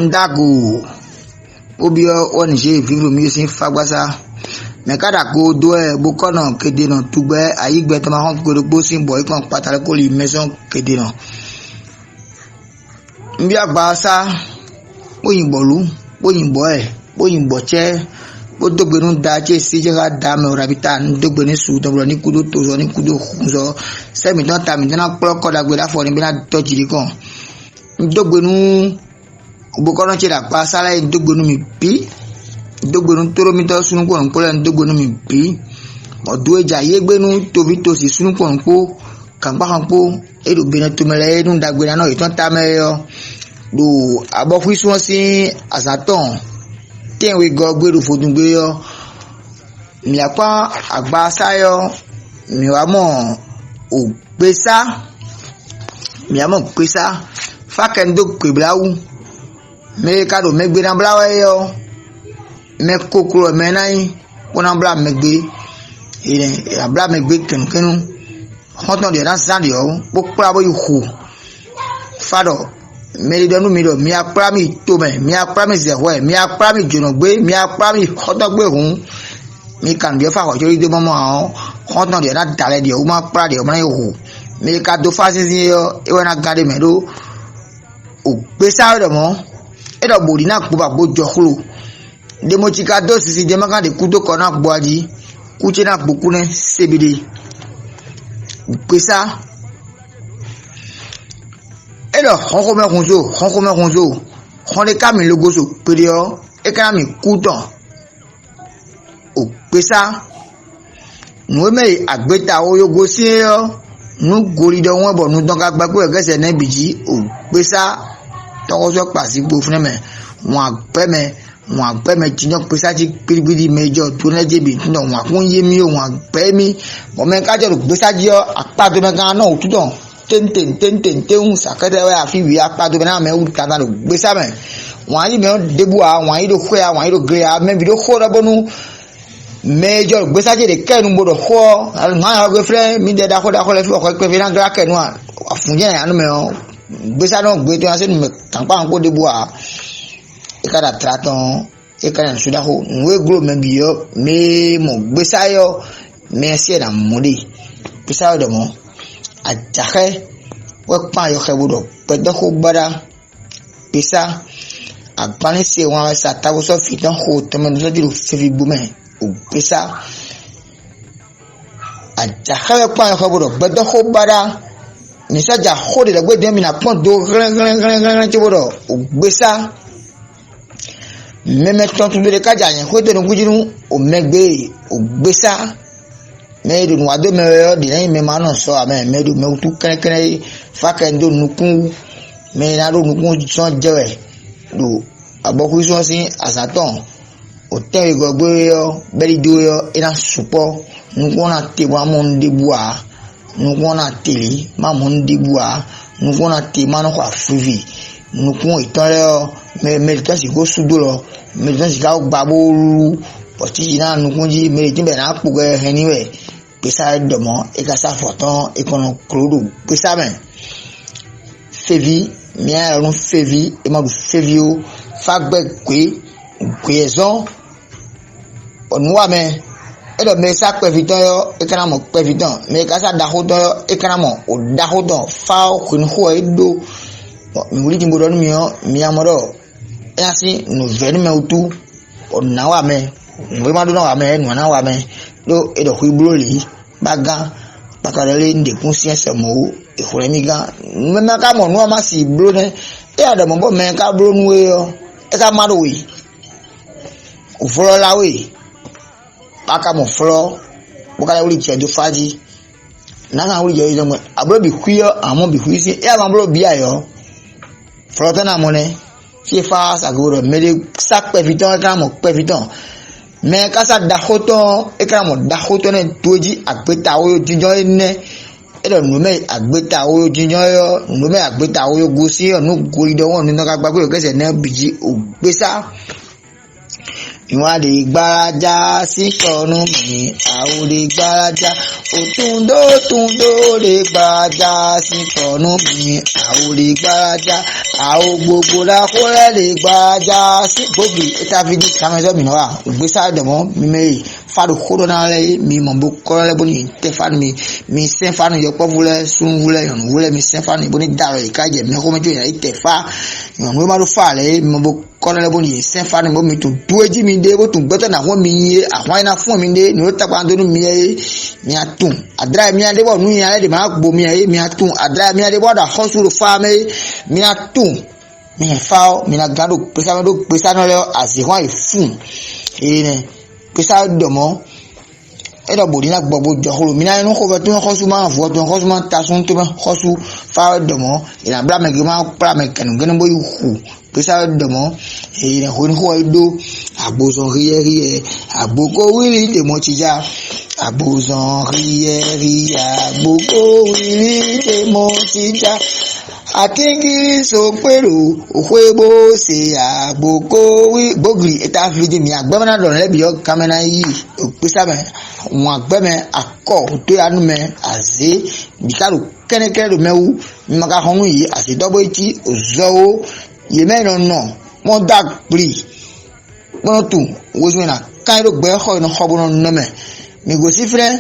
ndago obio onise vivre mi sin fagbasa me kada ko do e bokono kede no tugbe ayigbe to ma hon ko do sin boy kan patale ko li maison kede no mbi agbasa oyinbolu oyinbo e oyinbo che o dogbenu da che si je ga da me rabita dogbenu su to ni kudo to so ni kudo so se mi don ta mi na plo ko da gbe da fo ni bi na to jiri kan dogbenu bokono che da pa sala dogbenu mi bi dogbenu toro mi to sunu ko npo le dogbenu mi bi odo eja yegbenu to bi to si sunu ko npo kan pa kan po e do bena to mele nu da gbe na no iton ta me yo do abo fu so si asaton ten we go gberu fodun gbe yo mi apa agba sayo mi wa mo o pesa mi amo pesa fa ken do kweblawu me ka do me gbe na blawa yo me kokoro me nai wona bla me gbe ile ya bla me gbe kenkenu hoton de na sand yo bo pra bo yu fado me donu mi do mi apra mi to me mi apra mi ze we mi apra mi jono gbe mi apra mi hoton gbe hun mi kan de fa ho jori de momo awon hoton de na dale de o ma pra de o ma yu mi ka do fa sin yo e we na gade me do o gbe sa do mo e do bodi na po ba bo jo khulu de mo ti ka do sisi de ma kan de ku to ko na gbo aji ku che na gbo ku ne sebide gbe sa elo honko me kunzo honle kami logoso perio e kana mi kuton o pesa no me agbeta oyogo si yo nu gori do won bo nu don ka gba pe gese na biji o pesa to so pa si gbo fun me won agbe me jinyo pesa ti piribiri mejo to na jebi no won kun ye mi o won agbe mi mo me ka jo pesa ji yo apa do me kan na otudon ten un sakade wa fi wi apa do na me u tana do gbesa me won yi me debu a won yi do kwe a won yi do gre a me bi do kho da bonu mejo gbesa je de kenu bodo kho al ma ha go fre mi de da kho le fi ko pe na gra kenu a afunje anu me o gbesa no gbe to ase me tan pa ko debu a e kada traton e kada suda ho nwe gro me bi yo me mo gbesa yo me se na modi gbesa do mo ajahe wepa yo khebudo pedo ko gbara pesa agbani se won sa tawo so fi dan ho temo so diru se fi bu me o pesa ajahe wepa yo khebudo pedo ko gbara ni saja ho de gbe de mi na pon do gran tibodo o gbesa meme ton tun de kaja yen ko to ngujinu o megbe o gbesa me do no ado me yo de me ma no so ame me do me tu kene fa ka ndo nukun me na do nukun so jewe do aboku so sin asaton o te go gbe yo beri do yo ina supo nukun na te wa mo ndebua nukun na tele ma mo ndebua nukun na te ma no kwa frivi nukun itan yo me kan si go sudo lo me kan si ka gba boru poti na nukun ji me ti be na po ge anyway pesa domo e ka sa foton e kono krodo pesa men fevi mi a run fevi e ma fevio fagbe kwezon onwa me e do me sa peviton yo e kana mo peviton me ka sa da hodo yo e kana mo o da hodo fa o kun ho e do mi wuli ti bodo mi yo mi amoro e asi no veni me utu ona wa me we ma do na wa me no na wa me do e do huibroli baga bakare nde kun si ese mo e hore mi ga me na ka mo no ma si bro ne e ada mo me ka bro nu we yo e ka ma do we o folo la we aka mo folo bo ka wuli je do faji na ka wuli je mo abro bi kuyo amon bi kuyi si e ma bro bi ayo folo ta na mo ne fi fa sa go me de sak pe viton ka mo pe viton me kasa dahoto ekramo dahoto ne toji agbeta oyo jinjo ene edo nu me agbeta oyo jinjo yo nu me agbeta oyo gosi onu gori do won nu ka gbagbe gese na biji ogbesa ìwọ́n lè gbáradá sí tọ̀nù mi àwọn lè gbáradá òtúndó lè gbáradá sí tọ̀nù mi àwọn lè gbáradá àwọn gbogbo lákúrẹ́ lè gbáradá sí gbòógì ìtàfídì kàmẹ́sọ́ mi náà ògbésà dọ̀mọ́ mímẹ́ fáàdù kódó náà lẹ́ mi mọ̀ bó kọ́rọ́ lẹ́bọ̀ ní tẹ́fánù mi sẹ́fánù yọpọ̀ wúlẹ̀ sún wúlẹ̀ yọ̀nù wúlẹ̀ mi sẹ́fánù ìbọn ní dàrọ̀ ìkájẹ̀ mi kọ́ mẹ́jọ yẹn ìtẹ̀fá ìwọ̀n mi máa ló fà lẹ́ mi mọ̀ bó kọ́rọ́ lẹ́bọ̀ ní sẹ́fánù ìbọn mi tó dúró jí mi dé bó tún gbẹ́tọ̀ náà wọ́n mi yé àwọn iná fún mi dé ní ó tàpá tó mi yé mi à tún àdúrà mi à dé bọ̀ nù yẹn alẹ́ dè máa gbó mi yé mi à tún àdúrà mi à dé bọ̀ dà họ́sùrù fá mi à tún mi à fá mi à gàdó pèsè náà lọ àzìwọ̀n ìfún èyí nẹ pèsè dọ̀mọ́ ẹ̀dọ̀ bòdì náà gbọ̀gbọ̀ jọ̀kọ̀rọ̀ mi náà inú kọ́ fẹ́ tó ń kọ́sù máa fọ́ tó ń kọ́sù máa ta sún tó ń kọ́sù fáwọn dọ̀mọ́ ìlànà bílámẹ̀ kì máa pàmẹ̀ kẹ̀nùgẹ́nu bóyá hù pèsè dọ̀mọ́ èyí nà kò ní kọ́ ẹ̀dọ́ àgbòsàn ríyẹ́ríyẹ́ àgbòkó wíìrì tèmọ́ ti já àgbòsàn ríyẹ́ríyẹ́ àgbòkó wíìrì tèmọ́ ti já akínkiri sopero òkwébó ṣe àgbòkó wí gbógiri ìta fìdí mi àgbẹ̀mẹ́nà dọ̀rọ̀ lẹ́bi yọ kámẹ́nà yìí òpèsàmẹ́ wọn àgbẹ̀mẹ́ akọ tó yanu mẹ́ àzé bìkárò kẹ́nẹ́kẹ́nẹ́ do mẹ́wú mímaka hɔnu yìí àṣetọ́gbó etí òzọ́wó yèmẹ́rin nọ wọ́n dà pli wọ́n tù wọ́sùn náà káyọ̀ gbẹ́ xɔ yìí xɔ bọ́nà nọ́mẹ́ mìgòsí fúnẹ́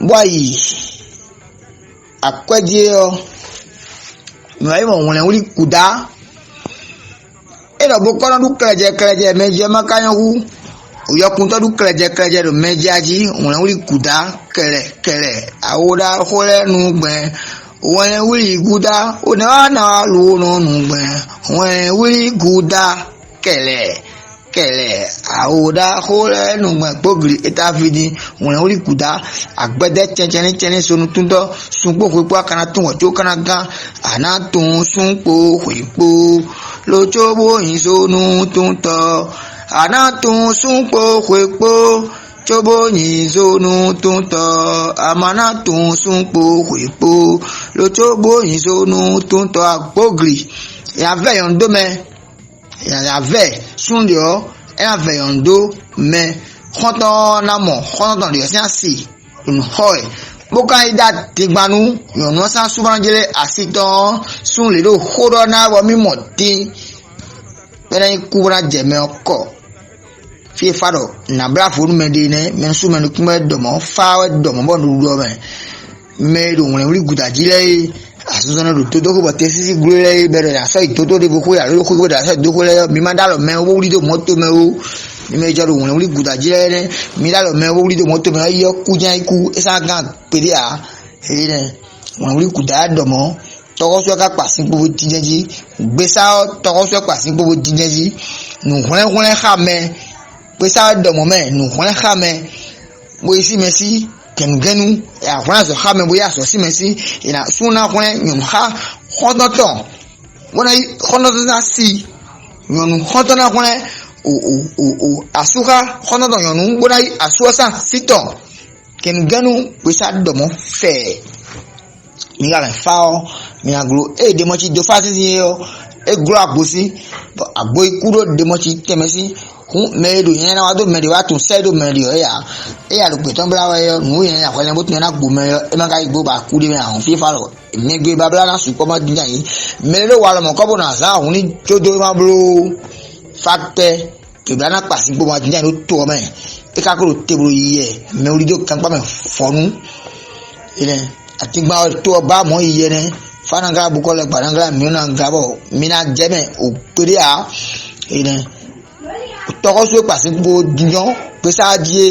bọ́yì akɔdzi yɔ mɛ mɔ ŋlɛ wuli kuda elɔ bo kɔnɔ du kɛlɛdzɛ mɛdzɛ makanya wu oyɔkuntɔ du kɛlɛdzɛ do mɛdzɛ dzi ŋlɛ wuli kuda kɛlɛ awo da xɔlɛ nugbɛ ŋlɛ wuli kuda one wa na lu no nugbɛ ŋlɛ wuli kuda kɛlɛ awo da xɔlɛ nugbɛ gbogiri eta fidi ŋlɛ wuli kuda agbɛdɛ tsɛtsɛni sonu tuntɔ sunkpo xɔekpo akana tún wɔtso kana gã ana tún sunkpo xɔekpo lotsobo yin sonu tuntɔ ana tún sunkpo xɔekpo tsobo yin sonu tuntɔ amana tún sunkpo xɔekpo lotsobo yin sonu tuntɔ agbogiri yavɛ yɔndo mɛ yavɛ sundiɔ yavɛ yɔndo mɛ xɔtɔ namɔ xɔtɔ de yɔsi asi nhɔɛ boka ida tigbanu yɔnu san subanjele asitɔ sun le do xɔdɔ n'abɔ mimɔ ti pɛnɛ kubana jɛmɛ kɔ fie fa dɔ nabla fonu mɛ de nɛ mɛ sumɛ ni kumɛ dɔmɔ fa dɔmɔ bɔ nudu dɔ mɛ do ŋlɛ wuli gutaji lɛ ye asosɔnɛ do toto ko bɔ te sisi glo lɛ ye bɛ dɔ yasɔ itoto de ko yalo ko bɔ yasɔ idoko lɛ mi ma da lɔ mɛ o wuli do mɔto mɛ o mi mɛ jɔ do ŋlɛ wuli gutaji lɛ dɛ mi da lɔ mɛ o wuli do mɔto mɛ eyɔ kudza iku esa gã pere a eyi dɛ ŋlɛ wuli kuta dɔmɔ tɔgɔsɔ ka kpasi gbogbo tidjɛdzi gbesa tɔgɔsɔ kpasi gbogbo tidjɛdzi nuhlɛhlɛ xamɛ gbesa dɔmɔ mɛ nuhlɛ xamɛ bo esi mɛ si kɛnugɛnu ahlɛ azɔ xamɛ bo ya azɔ si mɛ si yina suna hlɛ nyɔnu xa xɔtɔtɔ wɔna xɔtɔtɔ na si nyɔnu xɔtɔ na hlɛ o asuxa xɔtɔtɔ nyɔnu wɔna asuasa sitɔ kɛnugɛnu gbesa dɔmɔ fɛ. Mi ga me fa mi aglo demoti do fa si yo glo agbosi agbo ikuro demoti temesi hun me do yen na wa do me de wa tun se do me de ya lo pe ton bla wa yo nu yen akwele bo tun na gbo me yo e ma ga igbo ba ku de me ahun fi fa lo mi gbe ba bla na su ko ma din yin me lo wa lo mo ko bo na sa hun ni jodo ma bro fakte ke bla na pasi gbo ma din yin lo to me e ka ko tebro yi me ori jo kan pa me fonu ile ati gba to ọba mọ iye ne fanagara bukọlẹ gbanagara mìíràn gabọ mìíràn jẹmẹ òpèrè à ẹnẹ tọkọsọ pàṣẹ gbogbo dìyàn pèsè àdìyẹ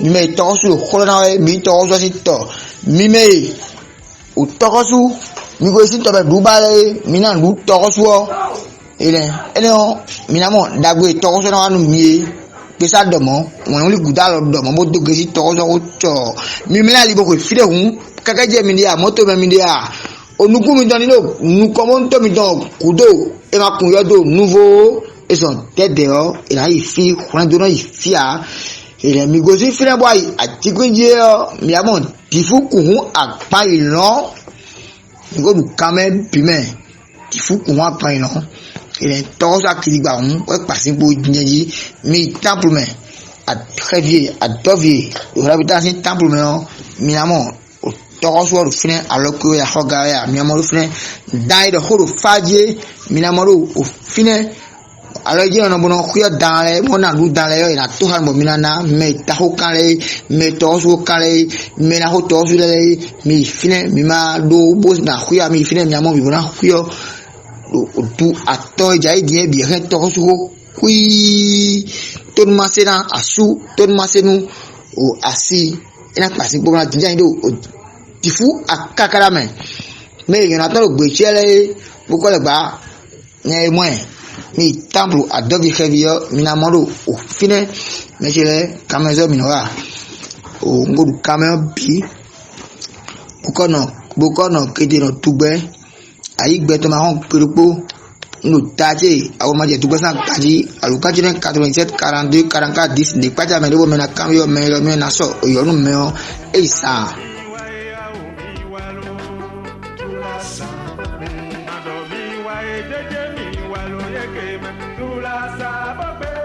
mímẹ tọkọsọ kọlọnà mi tọkọsọ sí tọ mímẹ òtọkọsọ mímẹ sí tọbẹ dùbàlẹ mìíràn lù tọkọsọ ẹnẹ ẹnẹ ọ mìíràn mọ dàgbé tọkọsọ náà wà nù mìíràn pèsè àdọmọ wọn wọlé gùdà lọ dọmọ bó dóge sí tọkọsọ kó tọ mímẹ náà lè bọ kò fìdí ẹhún kakaje mi dia moto me mi dia onuku mi don nilo nuko mo nto mi don kudo e ma kun yodo nouveau e son tede o e la ifi kwan do no ifi a e le mi go si fire boy ati kunje o mi amon tifu kun apa iran mi go du kame bi me tifu kun apa iran il est temps à qui va on ouais passer pour dîner mi temple mais à très vieux à dovier le habitation temple mais minamment tɔgɔ sɔrɔ fɛnɛ alors que ya hɔga ya minamaro fɛnɛ dan de horo faje minamaro o fɛnɛ alors je na bono kuya dan le mo na du dan le yo na to har mo minana me ta ho kale me to so kale me na ho to so le mi fɛnɛ mi ma do bo na kuya mi fɛnɛ minamo mi bona kuya du ato jai die bi he to so kui ton masena asu ton masenu o asi ina pasi bo na jinja ndo tifu akakara me Jonathan le gbechele boko le ba nye mo mi temple adobe heavy minamoro o fine me chele kamezo minora o ngodu kameo bi boko no kede no tugbe ayi gbe to ma hon perupo no taje awo ma je tugbe san kaji alukaji 87 42 44 10 ne paja me do me na kameo me na so oyonu me o isa Jeje mi wa lo ye ke me, tu la sa bo pe.